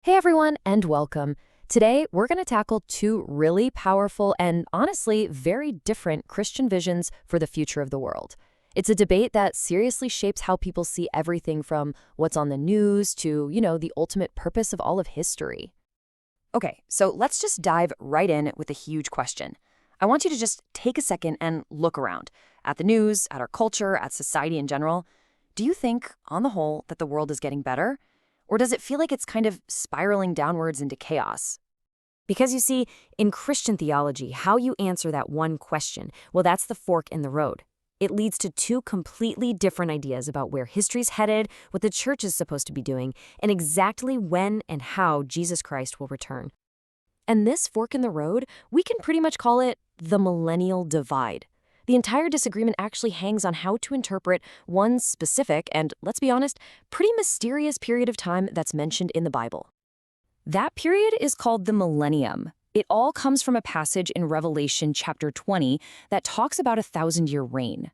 Hey everyone, and welcome. Today, we're going to tackle two really powerful and honestly very different Christian visions for the future of the world. It's a debate that seriously shapes how people see everything from what's on the news to, the ultimate purpose of all of history. Okay, so let's just dive right in with a huge question. I want you to just take a second and look around at the news, at our culture, at society in general. Do you think, on the whole, that the world is getting better? Or does it feel like it's kind of spiraling downwards into chaos? Because you see, in Christian theology, how you answer that one question, well, that's the fork in the road. It leads to two completely different ideas about where history's headed, what the church is supposed to be doing, and exactly when and how Jesus Christ will return. And this fork in the road, we can pretty much call it the millennial divide. The entire disagreement actually hangs on how to interpret one specific and, let's be honest, pretty mysterious period of time that's mentioned in the Bible. That period is called the Millennium. It all comes from a passage in Revelation chapter 20 that talks about a 1,000-year reign.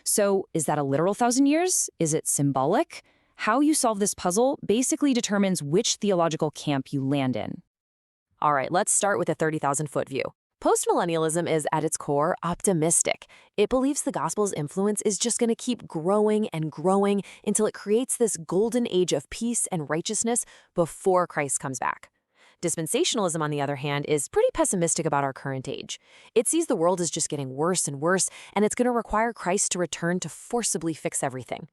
So, is that a literal 1,000 years? Is it symbolic? How you solve this puzzle basically determines which theological camp you land in. All right, let's start with a 30,000-foot view. Postmillennialism is, at its core, optimistic. It believes the gospel's influence is just going to keep growing and growing until it creates this golden age of peace and righteousness before Christ comes back. Dispensationalism, on the other hand, is pretty pessimistic about our current age. It sees the world as just getting worse and worse, and it's going to require Christ to return to forcibly fix everything.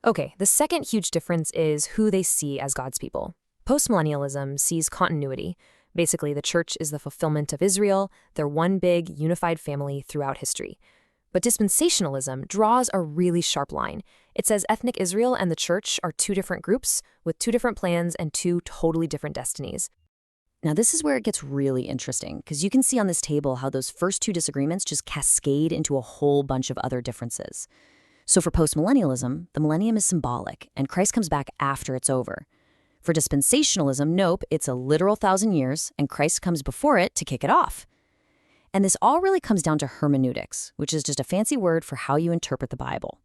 Okay, the second huge difference is who they see as God's people. Postmillennialism sees continuity. Basically, the church is the fulfillment of Israel, their one big, unified family throughout history. But dispensationalism draws a really sharp line. It says ethnic Israel and the church are two different groups with two different plans and two totally different destinies. Now, this is where it gets really interesting, because you can see on this table how those first two disagreements just cascade into a whole bunch of other differences. So for postmillennialism, the millennium is symbolic, and Christ comes back after it's over. For dispensationalism, nope, it's a literal 1,000 years, and Christ comes before it to kick it off. And this all really comes down to hermeneutics, which is just a fancy word for how you interpret the Bible.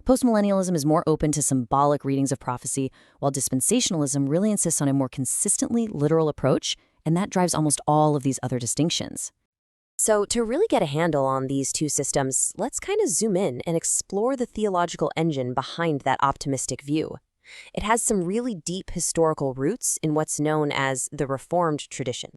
Postmillennialism is more open to symbolic readings of prophecy, while dispensationalism really insists on a more consistently literal approach, and that drives almost all of these other distinctions. So to really get a handle on these two systems, let's kind of zoom in and explore the theological engine behind that optimistic view. It has some really deep historical roots in what's known as the Reformed tradition.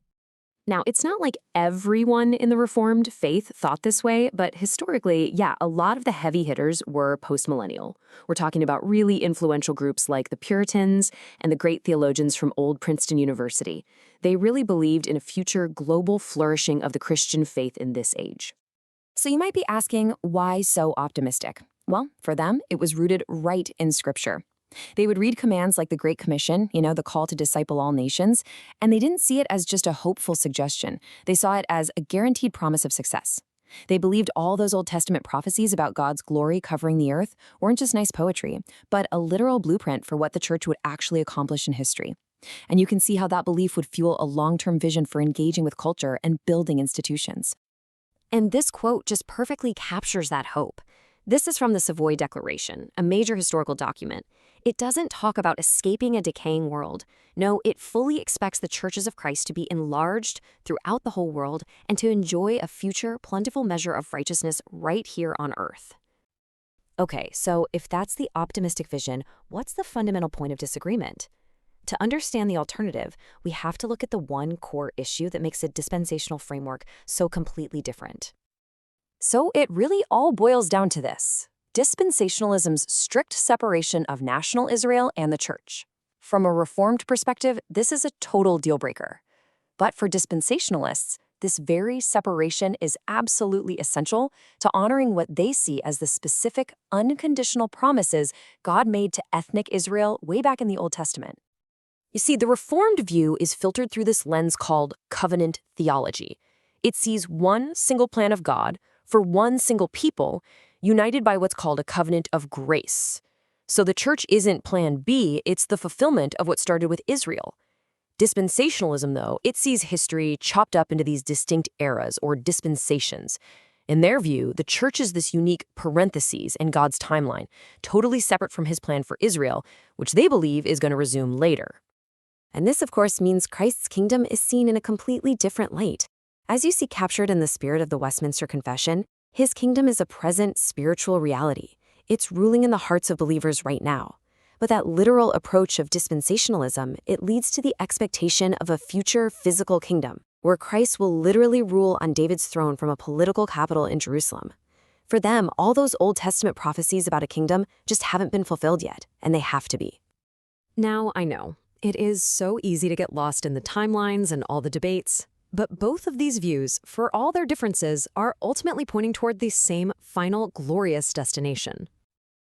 Now, it's not like everyone in the Reformed faith thought this way, but historically, a lot of the heavy hitters were postmillennial. We're talking about really influential groups like the Puritans and the great theologians from old Princeton University. They really believed in a future global flourishing of the Christian faith in this age. So you might be asking, why so optimistic? Well, for them, it was rooted right in Scripture. They would read commands like the Great Commission, the call to disciple all nations, and they didn't see it as just a hopeful suggestion. They saw it as a guaranteed promise of success. They believed all those Old Testament prophecies about God's glory covering the earth weren't just nice poetry, but a literal blueprint for what the church would actually accomplish in history. And you can see how that belief would fuel a long-term vision for engaging with culture and building institutions. And this quote just perfectly captures that hope. This is from the Savoy Declaration, a major historical document. It doesn't talk about escaping a decaying world. No, it fully expects the churches of Christ to be enlarged throughout the whole world and to enjoy a future plentiful measure of righteousness right here on earth. Okay, so if that's the optimistic vision, what's the fundamental point of disagreement? To understand the alternative, we have to look at the one core issue that makes a dispensational framework so completely different. So it really all boils down to this: dispensationalism's strict separation of national Israel and the church. From a Reformed perspective, this is a total deal breaker. But for dispensationalists, this very separation is absolutely essential to honoring what they see as the specific, unconditional promises God made to ethnic Israel way back in the Old Testament. You see, the Reformed view is filtered through this lens called covenant theology. It sees one single plan of God for one single people, united by what's called a covenant of grace. So the church isn't plan B, it's the fulfillment of what started with Israel. Dispensationalism, though, it sees history chopped up into these distinct eras or dispensations. In their view, the church is this unique parenthesis in God's timeline, totally separate from his plan for Israel, which they believe is going to resume later. And this, of course, means Christ's kingdom is seen in a completely different light. As you see captured in the spirit of the Westminster Confession, his kingdom is a present spiritual reality. It's ruling in the hearts of believers right now. But that literal approach of dispensationalism, it leads to the expectation of a future physical kingdom, where Christ will literally rule on David's throne from a political capital in Jerusalem. For them, all those Old Testament prophecies about a kingdom just haven't been fulfilled yet, and they have to be. Now, I know, it is so easy to get lost in the timelines and all the debates, but both of these views, for all their differences, are ultimately pointing toward the same final glorious destination.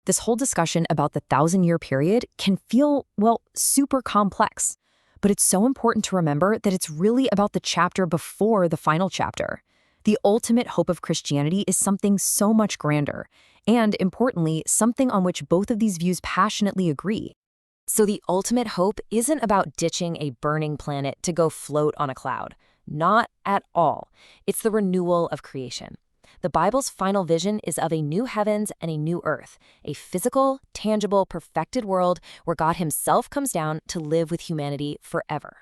This whole discussion about the 1,000-year period can feel, well, super complex. But it's so important to remember that it's really about the chapter before the final chapter. The ultimate hope of Christianity is something so much grander, and importantly, something on which both of these views passionately agree. So the ultimate hope isn't about ditching a burning planet to go float on a cloud. Not at all. It's the renewal of creation. The Bible's final vision is of a new heavens and a new earth, a physical, tangible, perfected world where God himself comes down to live with humanity forever.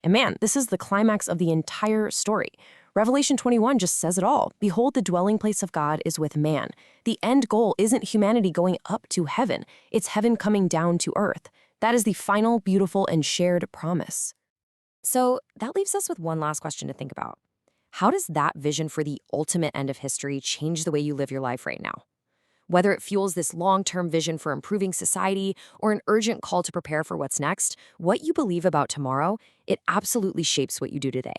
And man, this is the climax of the entire story. Revelation 21 just says it all. Behold, the dwelling place of God is with man. The end goal isn't humanity going up to heaven. It's heaven coming down to earth. That is the final, beautiful, and shared promise. So that leaves us with one last question to think about. How does that vision for the ultimate end of history change the way you live your life right now? Whether it fuels this long-term vision for improving society or an urgent call to prepare for what's next, what you believe about tomorrow, it absolutely shapes what you do today.